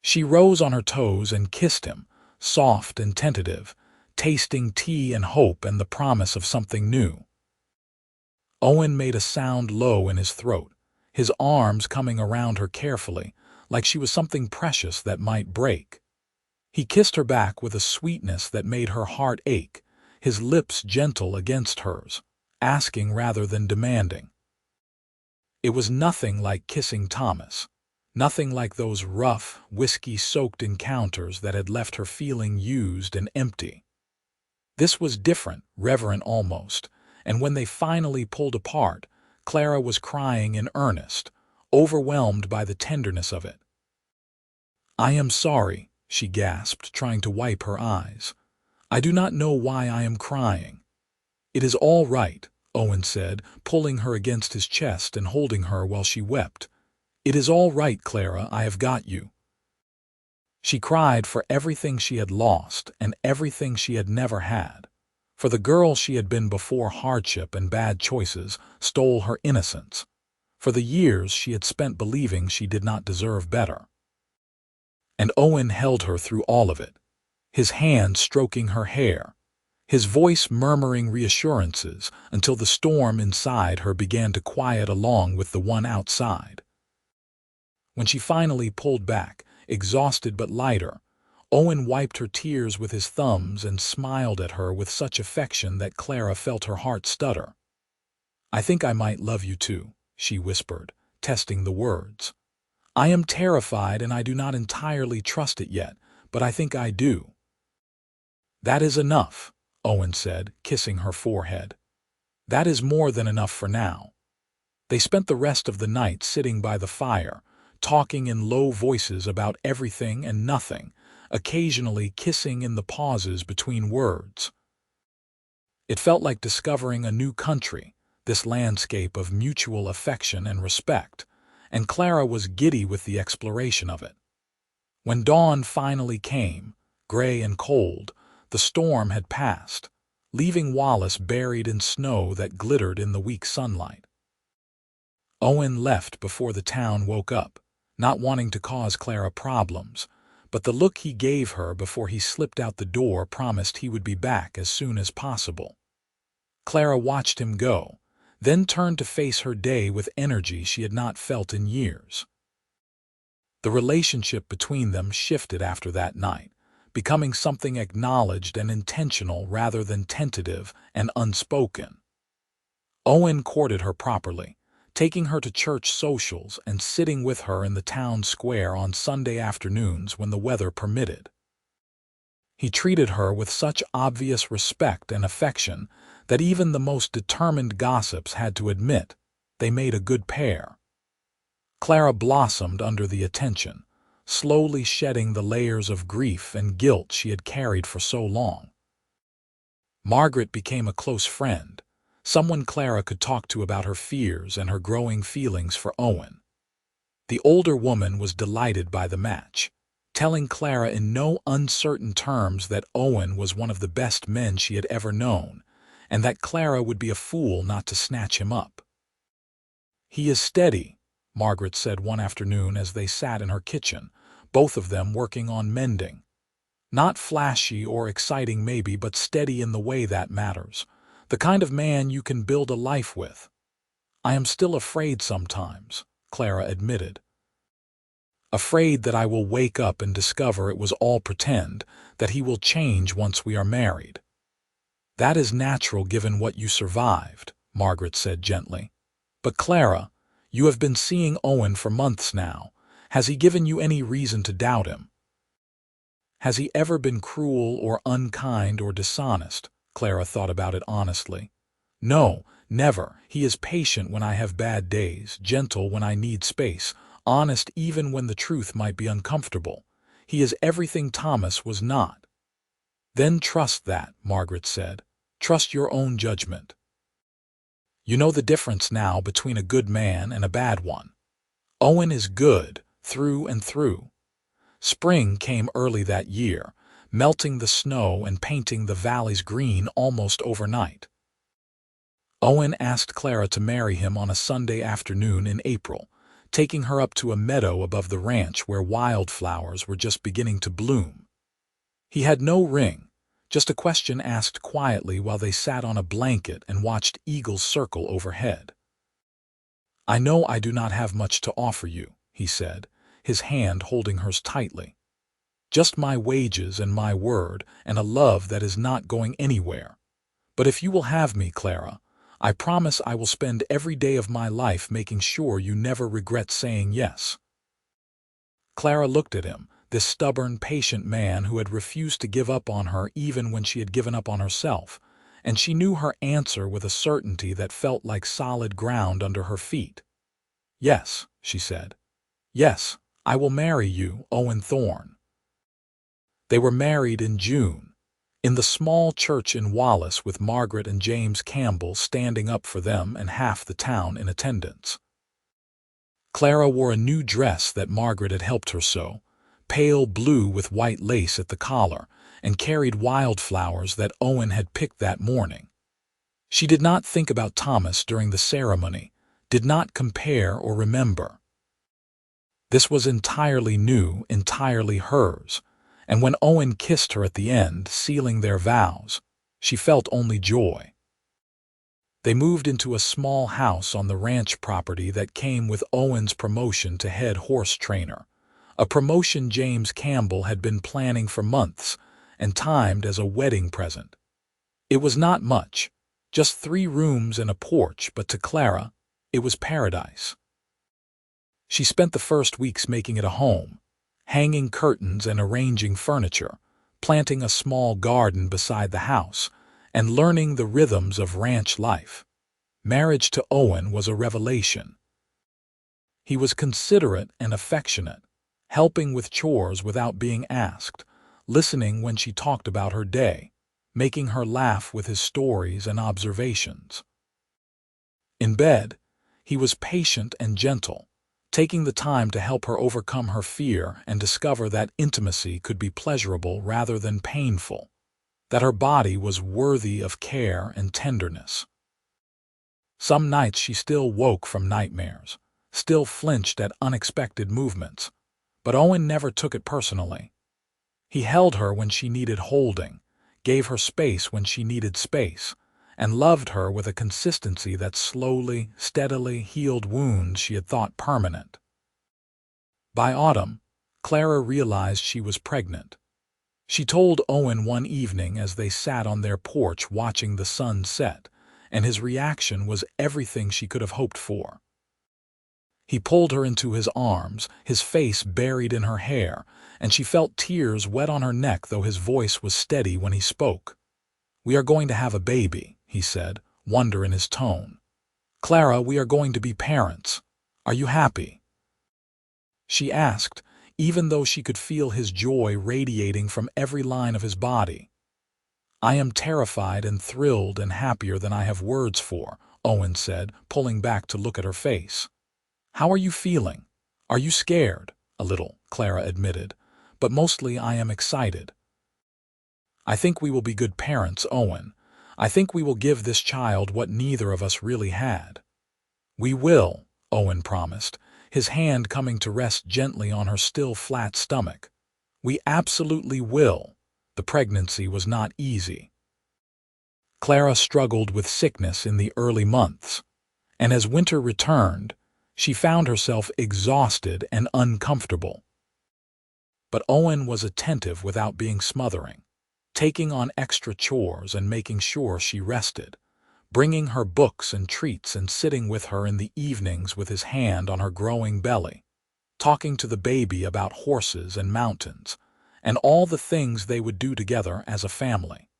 She rose on her toes and kissed him, soft and tentative, tasting tea and hope and the promise of something new. Owen made a sound low in his throat, his arms coming around her carefully, like she was something precious that might break. He kissed her back with a sweetness that made her heart ache, his lips gentle against hers, asking rather than demanding. It was nothing like kissing Thomas, nothing like those rough, whiskey-soaked encounters that had left her feeling used and empty. This was different, reverent almost, and when they finally pulled apart, Clara was crying in earnest, overwhelmed by the tenderness of it. "I am sorry," she gasped, trying to wipe her eyes. "I do not know why I am crying." "It is all right," Owen said, pulling her against his chest and holding her while she wept. "It is all right, Clara, I have got you." She cried for everything she had lost and everything she had never had, for the girl she had been before hardship and bad choices stole her innocence, for the years she had spent believing she did not deserve better. And Owen held her through all of it, his hand stroking her hair, his voice murmuring reassurances until the storm inside her began to quiet along with the one outside. When she finally pulled back, exhausted but lighter, Owen wiped her tears with his thumbs and smiled at her with such affection that Clara felt her heart stutter. "I think I might love you too," she whispered, testing the words. "I am terrified and I do not entirely trust it yet, but I think I do." "That is enough," Owen said, kissing her forehead. "That is more than enough for now." They spent the rest of the night sitting by the fire, talking in low voices about everything and nothing, occasionally kissing in the pauses between words. It felt like discovering a new country, this landscape of mutual affection and respect, and Clara was giddy with the exploration of it. When dawn finally came, gray and cold, the storm had passed, leaving Wallace buried in snow that glittered in the weak sunlight. Owen left before the town woke up, not wanting to cause Clara problems, but the look he gave her before he slipped out the door promised he would be back as soon as possible. Clara watched him go, then turned to face her day with energy she had not felt in years. The relationship between them shifted after that night, becoming something acknowledged and intentional rather than tentative and unspoken. Owen courted her properly, taking her to church socials and sitting with her in the town square on Sunday afternoons when the weather permitted. He treated her with such obvious respect and affection that even the most determined gossips had to admit they made a good pair. Clara blossomed under the attention, slowly shedding the layers of grief and guilt she had carried for so long. Margaret became a close friend, someone Clara could talk to about her fears and her growing feelings for Owen. The older woman was delighted by the match, telling Clara in no uncertain terms that Owen was one of the best men she had ever known, and that Clara would be a fool not to snatch him up. "He is steady," Margaret said one afternoon as they sat in her kitchen, both of them working on mending. "Not flashy or exciting maybe, but steady in the way that matters. The kind of man you can build a life with." "I am still afraid sometimes," Clara admitted. "Afraid that I will wake up and discover it was all pretend, that he will change once we are married." "That is natural given what you survived," Margaret said gently. "But Clara, you have been seeing Owen for months now. Has he given you any reason to doubt him? Has he ever been cruel or unkind or dishonest?" Clara thought about it honestly. "No, never. He is patient when I have bad days, gentle when I need space, honest even when the truth might be uncomfortable. He is everything Thomas was not." "Then trust that," Margaret said. "Trust your own judgment. You know the difference now between a good man and a bad one. Owen is good, through and through." Spring came early that year, melting the snow and painting the valleys green almost overnight. Owen asked Clara to marry him on a Sunday afternoon in April, taking her up to a meadow above the ranch where wildflowers were just beginning to bloom. He had no ring, just a question asked quietly while they sat on a blanket and watched eagles circle overhead. "I know I do not have much to offer you," he said, his hand holding hers tightly. "Just my wages and my word and a love that is not going anywhere. But if you will have me, Clara, I promise I will spend every day of my life making sure you never regret saying yes." Clara looked at him, this stubborn, patient man who had refused to give up on her even when she had given up on herself, and she knew her answer with a certainty that felt like solid ground under her feet. "Yes," she said. "Yes, I will marry you, Owen Thorne." They were married in June, in the small church in Wallace with Margaret and James Campbell standing up for them and half the town in attendance. Clara wore a new dress that Margaret had helped her sew, pale blue with white lace at the collar, and carried wildflowers that Owen had picked that morning. She did not think about Thomas during the ceremony, did not compare or remember. This was entirely new, entirely hers, and when Owen kissed her at the end, sealing their vows, She felt only joy. They moved into a small house on the ranch property that came with Owen's promotion to head horse trainer, a promotion James Campbell had been planning for months and timed as a wedding present. It was not much, just 3 rooms and a porch, but to Clara, it was paradise. She spent the first weeks making it a home, hanging curtains and arranging furniture, planting a small garden beside the house, and learning the rhythms of ranch life. Marriage to Owen was a revelation. He was considerate and affectionate, helping with chores without being asked, listening when she talked about her day, making her laugh with his stories and observations. In bed, he was patient and gentle, taking the time to help her overcome her fear and discover that intimacy could be pleasurable rather than painful, that her body was worthy of care and tenderness. Some nights she still woke from nightmares, still flinched at unexpected movements, but Owen never took it personally. He held her when she needed holding, gave her space when she needed space, and loved her with a consistency that slowly, steadily healed wounds she had thought permanent. By autumn, Clara realized she was pregnant. She told Owen one evening as they sat on their porch watching the sun set, and his reaction was everything she could have hoped for. He pulled her into his arms, his face buried in her hair, and she felt tears wet on her neck, though his voice was steady when he spoke. "We are going to have a baby," he said, wonder in his tone. "Clara, we are going to be parents. Are you happy?" She asked, even though she could feel his joy radiating from every line of his body. "I am terrified and thrilled and happier than I have words for," Owen said, pulling back to look at her face. "How are you feeling?" "Are you scared?" "A little," Clara admitted, "but mostly I am excited." "I think we will be good parents, Owen. I think we will give this child what neither of us really had." "We will," Owen promised, his hand coming to rest gently on her still flat stomach. "We absolutely will." The pregnancy was not easy. Clara struggled with sickness in the early months, and as winter returned, she found herself exhausted and uncomfortable. But Owen was attentive without being smothering, taking on extra chores and making sure she rested, bringing her books and treats and sitting with her in the evenings with his hand on her growing belly, talking to the baby about horses and mountains, and all the things they would do together as a family.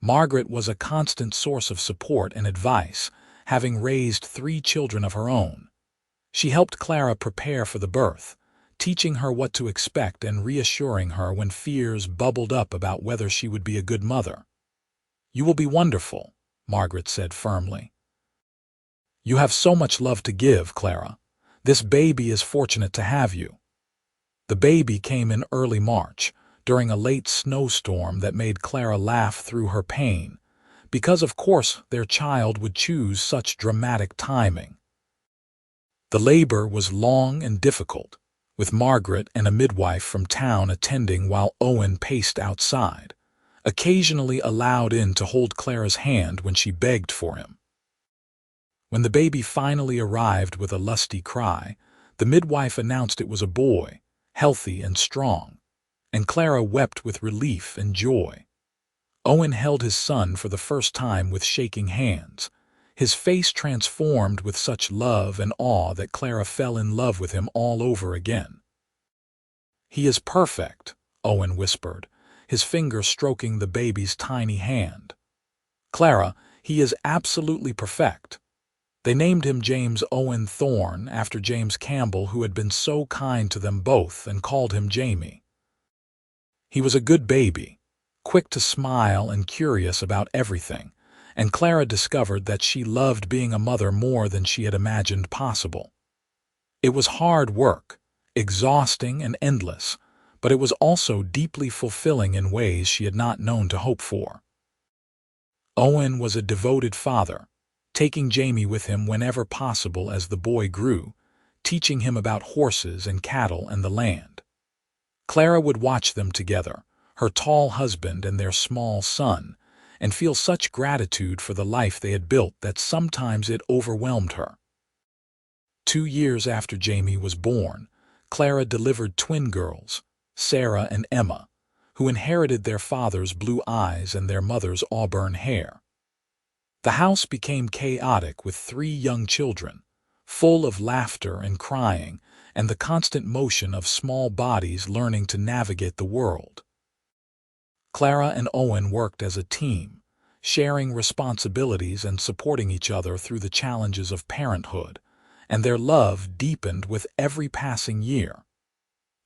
Margaret was a constant source of support and advice, having raised 3 children of her own. She helped Clara prepare for the birth, teaching her what to expect and reassuring her when fears bubbled up about whether she would be a good mother. "You will be wonderful," Margaret said firmly. "You have so much love to give, Clara. This baby is fortunate to have you." The baby came in early March, during a late snowstorm that made Clara laugh through her pain, because of course their child would choose such dramatic timing. The labor was long and difficult, with Margaret and a midwife from town attending while Owen paced outside, occasionally allowed in to hold Clara's hand when she begged for him. When the baby finally arrived with a lusty cry, the midwife announced it was a boy, healthy and strong, and Clara wept with relief and joy. Owen held his son for the first time with shaking hands, his face transformed with such love and awe that Clara fell in love with him all over again. "He is perfect," Owen whispered, his finger stroking the baby's tiny hand. "Clara, he is absolutely perfect." They named him James Owen Thorne after James Campbell, who had been so kind to them both, and called him Jamie. He was a good baby, quick to smile and curious about everything, and Clara discovered that she loved being a mother more than she had imagined possible. It was hard work, exhausting and endless, but it was also deeply fulfilling in ways she had not known to hope for. Owen was a devoted father, taking Jamie with him whenever possible as the boy grew, teaching him about horses and cattle and the land. Clara would watch them together, her tall husband and their small son, and feel such gratitude for the life they had built that sometimes it overwhelmed her. 2 years after Jamie was born, Clara delivered twin girls, Sarah and Emma, who inherited their father's blue eyes and their mother's auburn hair. The house became chaotic with 3 young children, full of laughter and crying, and the constant motion of small bodies learning to navigate the world. Clara and Owen worked as a team, sharing responsibilities and supporting each other through the challenges of parenthood, and their love deepened with every passing year.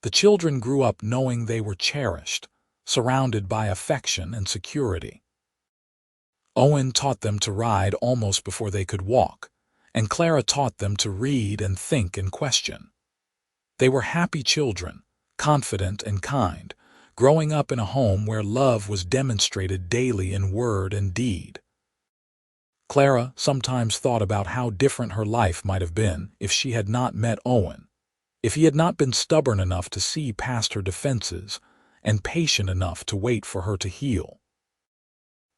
The children grew up knowing they were cherished, surrounded by affection and security. Owen taught them to ride almost before they could walk, and Clara taught them to read and think and question. They were happy children, confident and kind, growing up in a home where love was demonstrated daily in word and deed. Clara sometimes thought about how different her life might have been if she had not met Owen, if he had not been stubborn enough to see past her defenses and patient enough to wait for her to heal.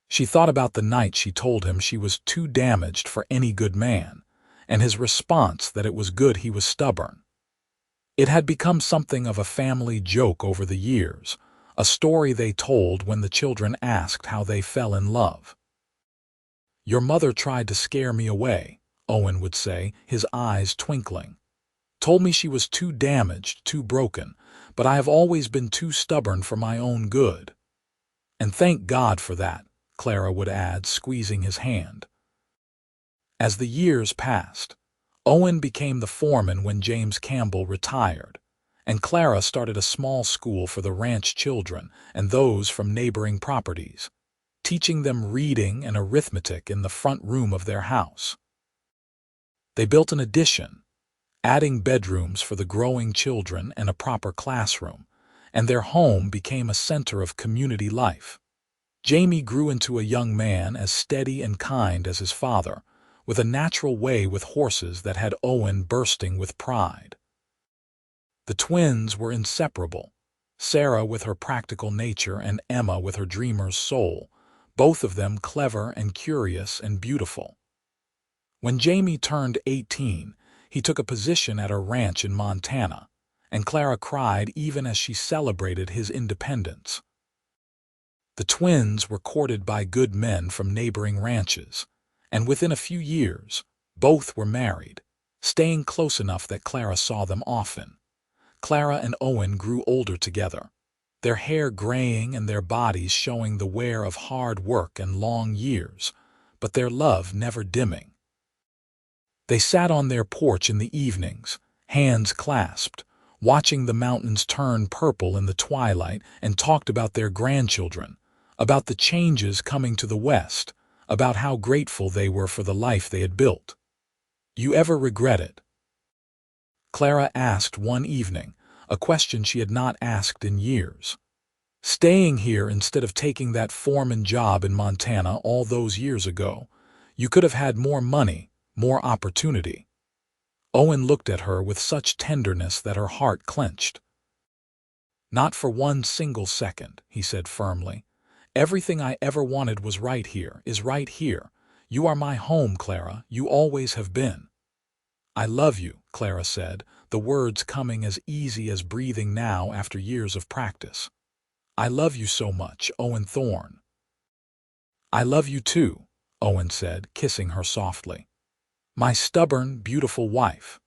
She thought about the night she told him she was too damaged for any good man, and his response that it was good he was stubborn. It had become something of a family joke over the years, a story they told when the children asked how they fell in love. "Your mother tried to scare me away," Owen would say, his eyes twinkling. "Told me she was too damaged, too broken, but I have always been too stubborn for my own good. And thank God for that," Clara would add, squeezing his hand. As the years passed, Owen became the foreman when James Campbell retired, and Clara started a small school for the ranch children and those from neighboring properties, teaching them reading and arithmetic in the front room of their house. They built an addition, adding bedrooms for the growing children and a proper classroom, and their home became a center of community life. Jamie grew into a young man as steady and kind as his father, with a natural way with horses that had Owen bursting with pride. The twins were inseparable, Sarah with her practical nature and Emma with her dreamer's soul, both of them clever and curious and beautiful. When Jamie turned 18, he took a position at a ranch in Montana, and Clara cried even as she celebrated his independence. The twins were courted by good men from neighboring ranches, and within a few years, both were married, staying close enough that Clara saw them often. Clara and Owen grew older together, their hair graying and their bodies showing the wear of hard work and long years, but their love never dimming. They sat on their porch in the evenings, hands clasped, watching the mountains turn purple in the twilight, and talked about their grandchildren, about the changes coming to the West, about how grateful they were for the life they had built. "You ever regret it?" Clara asked one evening, a question she had not asked in years. "Staying here instead of taking that foreman job in Montana all those years ago, you could have had more money, more opportunity." Owen looked at her with such tenderness that her heart clenched. "Not for one single second," he said firmly. "Everything I ever wanted was right here, is right here. You are my home, Clara. You always have been." "I love you," Clara said, the words coming as easy as breathing now after years of practice. "I love you so much, Owen Thorne." "I love you too," Owen said, kissing her softly. "My stubborn, beautiful wife."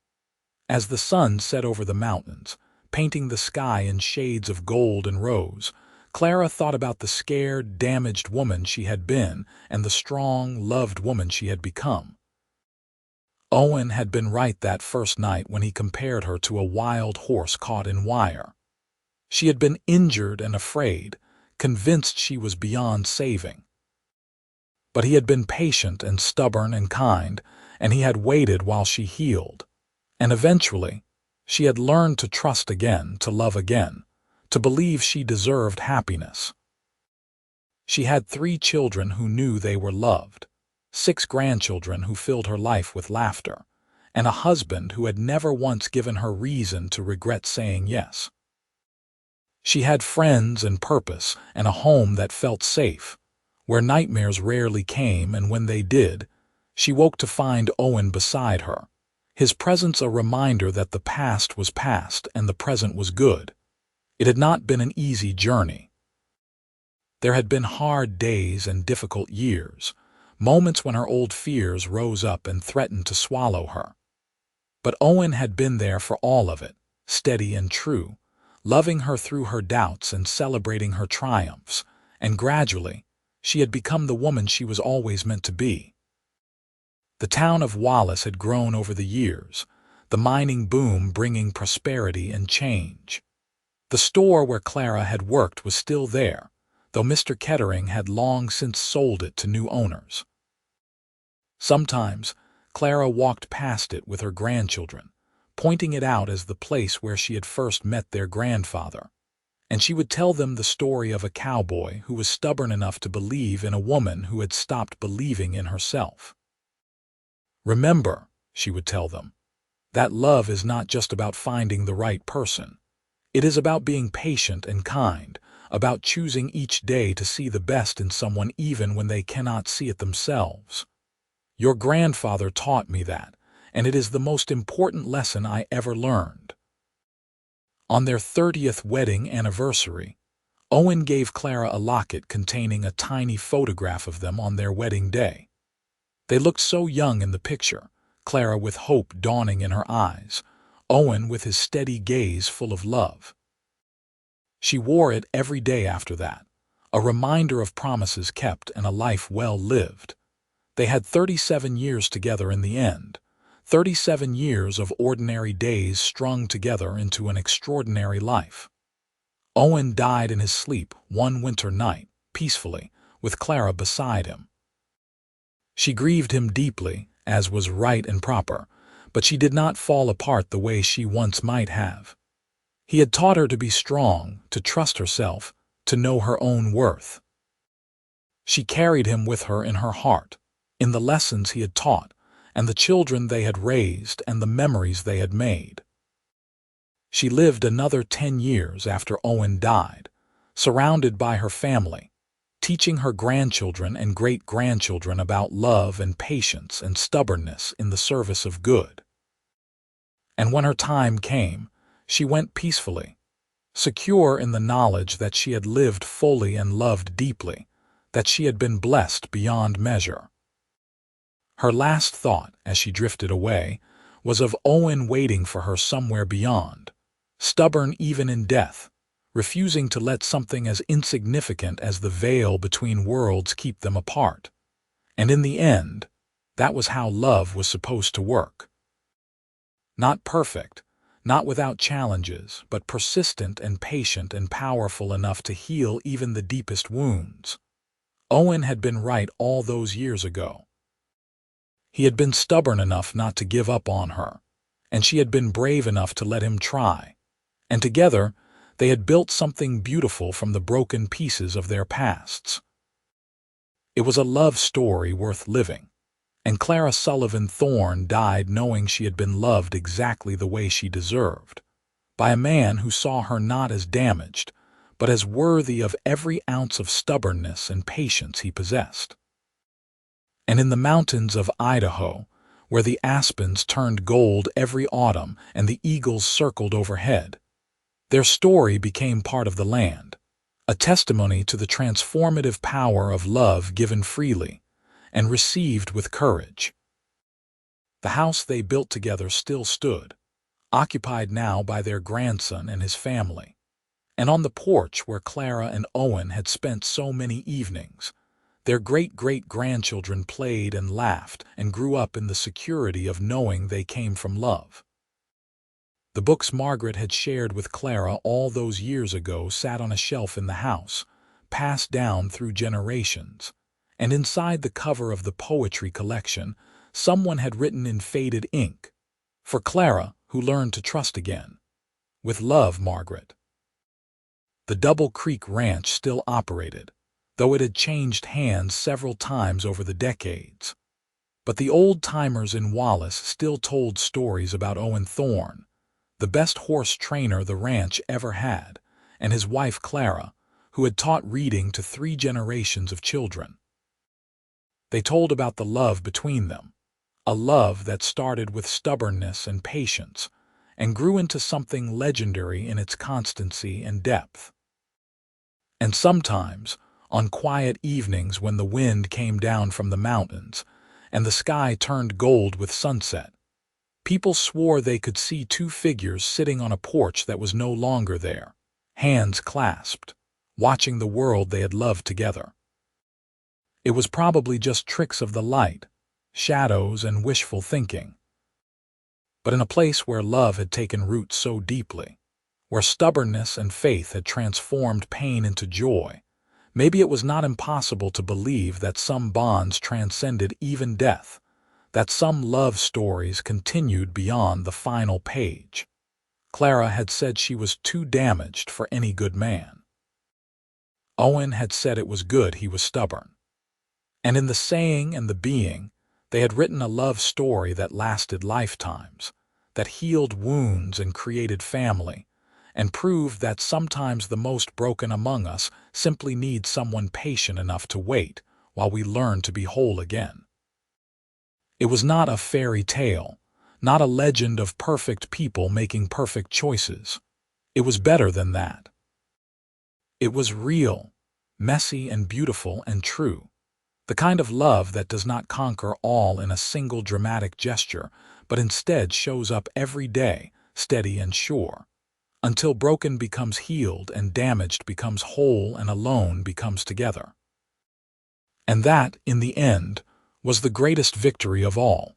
As the sun set over the mountains, painting the sky in shades of gold and rose, Clara thought about the scared, damaged woman she had been and the strong, loved woman she had become. Owen had been right that first night when he compared her to a wild horse caught in wire. She had been injured and afraid, convinced she was beyond saving. But he had been patient and stubborn and kind, and he had waited while she healed. And eventually, she had learned to trust again, to love again, to believe she deserved happiness. She had 3 children who knew they were loved, 6 grandchildren who filled her life with laughter, and a husband who had never once given her reason to regret saying yes. She had friends and purpose and a home that felt safe, where nightmares rarely came, and when they did, she woke to find Owen beside her, his presence a reminder that the past was past and the present was good. It had not been an easy journey. There had been hard days and difficult years, moments when her old fears rose up and threatened to swallow her. But Owen had been there for all of it, steady and true, loving her through her doubts and celebrating her triumphs, and gradually, she had become the woman she was always meant to be. The town of Wallace had grown over the years, the mining boom bringing prosperity and change. The store where Clara had worked was still there, though Mr. Kettering had long since sold it to new owners. Sometimes, Clara walked past it with her grandchildren, pointing it out as the place where she had first met their grandfather, and she would tell them the story of a cowboy who was stubborn enough to believe in a woman who had stopped believing in herself. "Remember," she would tell them, "that love is not just about finding the right person. It is about being patient and kind, about choosing each day to see the best in someone even when they cannot see it themselves. Your grandfather taught me that, and it is the most important lesson I ever learned." On their 30th wedding anniversary, Owen gave Clara a locket containing a tiny photograph of them on their wedding day. They looked so young in the picture, Clara with hope dawning in her eyes, Owen with his steady gaze full of love. She wore it every day after that, a reminder of promises kept and a life well lived. They had 37 years together in the end, 37 years of ordinary days strung together into an extraordinary life. Owen died in his sleep one winter night, peacefully, with Clara beside him. She grieved him deeply, as was right and proper, but she did not fall apart the way she once might have. He had taught her to be strong, to trust herself, to know her own worth. She carried him with her in her heart, in the lessons he had taught, and the children they had raised and the memories they had made. She lived another 10 years after Owen died, surrounded by her family, teaching her grandchildren and great-grandchildren about love and patience and stubbornness in the service of good. And when her time came, she went peacefully, secure in the knowledge that she had lived fully and loved deeply, that she had been blessed beyond measure. Her last thought, as she drifted away, was of Owen waiting for her somewhere beyond, stubborn even in death, refusing to let something as insignificant as the veil between worlds keep them apart. And in the end, that was how love was supposed to work. Not perfect, not without challenges, but persistent and patient and powerful enough to heal even the deepest wounds. Owen had been right all those years ago. He had been stubborn enough not to give up on her, and she had been brave enough to let him try. And together, they had built something beautiful from the broken pieces of their pasts. It was a love story worth living, and Clara Sullivan Thorne died knowing she had been loved exactly the way she deserved, by a man who saw her not as damaged, but as worthy of every ounce of stubbornness and patience he possessed. And in the mountains of Idaho, where the aspens turned gold every autumn and the eagles circled overhead, their story became part of the land, a testimony to the transformative power of love given freely and received with courage. The house they built together still stood, occupied now by their grandson and his family, and on the porch where Clara and Owen had spent so many evenings, their great-great-grandchildren played and laughed and grew up in the security of knowing they came from love. The books Margaret had shared with Clara all those years ago sat on a shelf in the house, passed down through generations, and inside the cover of the poetry collection, someone had written in faded ink, "For Clara, who learned to trust again. With love, Margaret." The Double Creek Ranch still operated, though it had changed hands several times over the decades. But the old-timers in Wallace still told stories about Owen Thorne, the best horse trainer the ranch ever had, and his wife Clara, who had taught reading to 3 generations of children. They told about the love between them, a love that started with stubbornness and patience and grew into something legendary in its constancy and depth. And sometimes, on quiet evenings when the wind came down from the mountains and the sky turned gold with sunset, people swore they could see 2 figures sitting on a porch that was no longer there, hands clasped, watching the world they had loved together. It was probably just tricks of the light, shadows, and wishful thinking. But in a place where love had taken root so deeply, where stubbornness and faith had transformed pain into joy, maybe it was not impossible to believe that some bonds transcended even death, that some love stories continued beyond the final page. Clara had said she was too damaged for any good man. Owen had said it was good he was stubborn. And in the saying and the being, they had written a love story that lasted lifetimes, that healed wounds and created family, and proved that sometimes the most broken among us simply need someone patient enough to wait while we learn to be whole again. It was not a fairy tale, not a legend of perfect people making perfect choices. It was better than that. It was real, messy and beautiful and true. The kind of love that does not conquer all in a single dramatic gesture, but instead shows up every day, steady and sure, until broken becomes healed and damaged becomes whole and alone becomes together. And that, in the end, was the greatest victory of all.